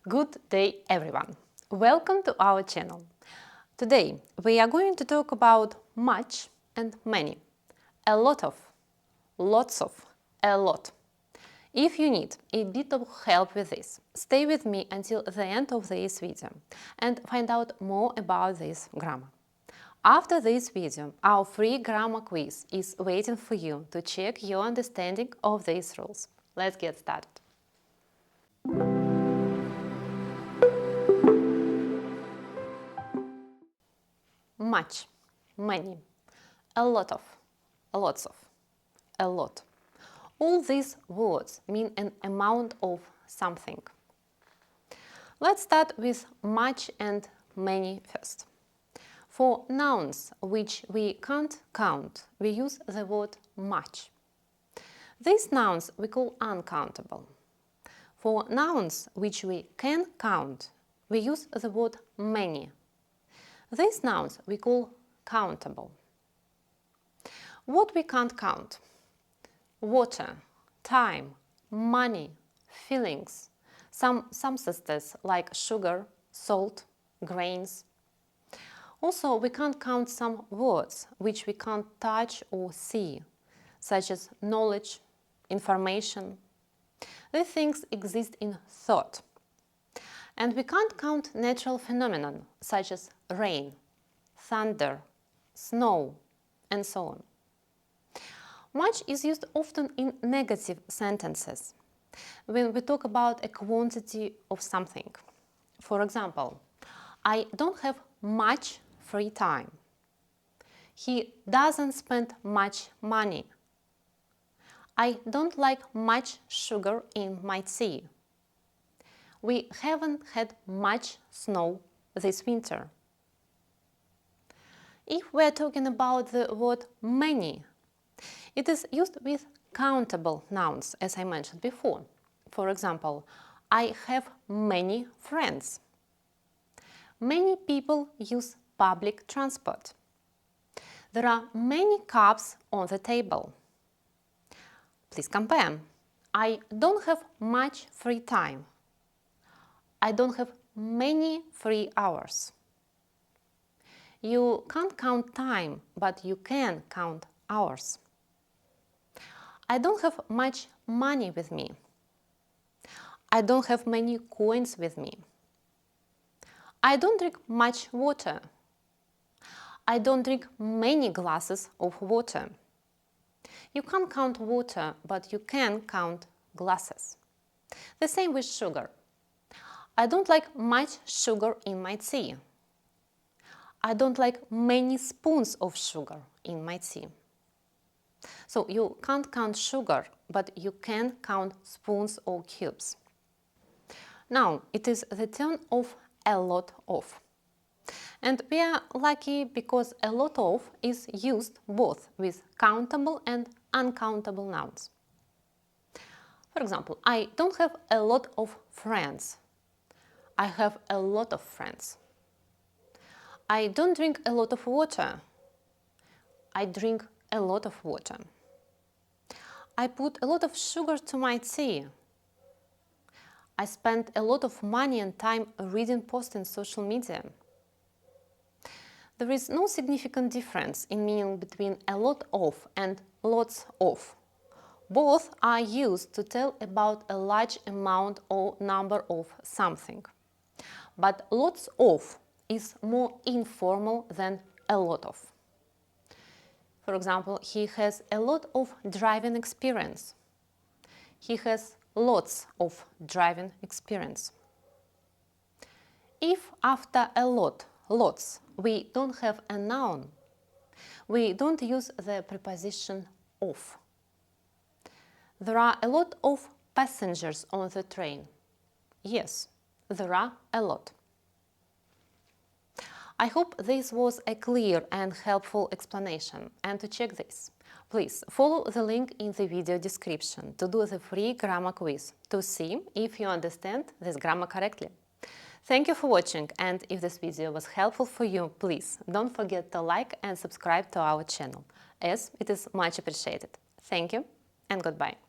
Good day, everyone! Welcome to our channel. Today we are going to talk about much and many, a lot of, lots of, a lot. If you need a bit of help with this, stay with me until the end of this video and find out more about this grammar. After this video, our free grammar quiz is waiting for you to check your understanding of these rules. Let's get started. Much, many, a lot of, lots of, a lot. All these words mean an amount of something. Let's start with much and many first. For nouns which we can't count, we use the word much. These nouns we call uncountable. For nouns which we can count, we use the word many. These nouns we call countable. What we can't count? Water, time, money, feelings, some substances like sugar, salt, grains. Also, we can't count some words which we can't touch or see, such as knowledge, information. These things exist in thought. And we can't count natural phenomena such as rain, thunder, snow, and so on. Much is used often in negative sentences when we talk about a quantity of something. For example, I don't have much free time. He doesn't spend much money. I don't like much sugar in my tea. We haven't had much snow this winter. If we're talking about the word many, it is used with countable nouns, as I mentioned before. For example, I have many friends. Many people use public transport. There are many cups on the table. Please compare. I don't have much free time. I don't have many free hours. You can't count time, but you can count hours. I don't have much money with me. I don't have many coins with me. I don't drink much water. I don't drink many glasses of water. You can't count water, but you can count glasses. The same with sugar. I don't like much sugar in my tea. I don't like many spoons of sugar in my tea. So you can't count sugar, but you can count spoons or cubes. Now it is the turn of a lot of. And we are lucky because a lot of is used both with countable and uncountable nouns. For example, I don't have a lot of friends. I have a lot of friends. I don't drink a lot of water. I drink a lot of water. I put a lot of sugar to my tea. I spend a lot of money and time reading posts in social media. There is no significant difference in meaning between a lot of and lots of. Both are used to tell about a large amount or number of something. But lots of is more informal than a lot of. For example, he has a lot of driving experience. He has lots of driving experience. If after a lot, lots, we don't have a noun, we don't use the preposition of. There are a lot of passengers on the train. Yes, there are a lot. I hope this was a clear and helpful explanation. And to check this, please follow the link in the video description to do the free grammar quiz to see if you understand this grammar correctly. Thank you for watching, and if this video was helpful for you, please don't forget to like and subscribe to our channel, as it is much appreciated. Thank you and goodbye.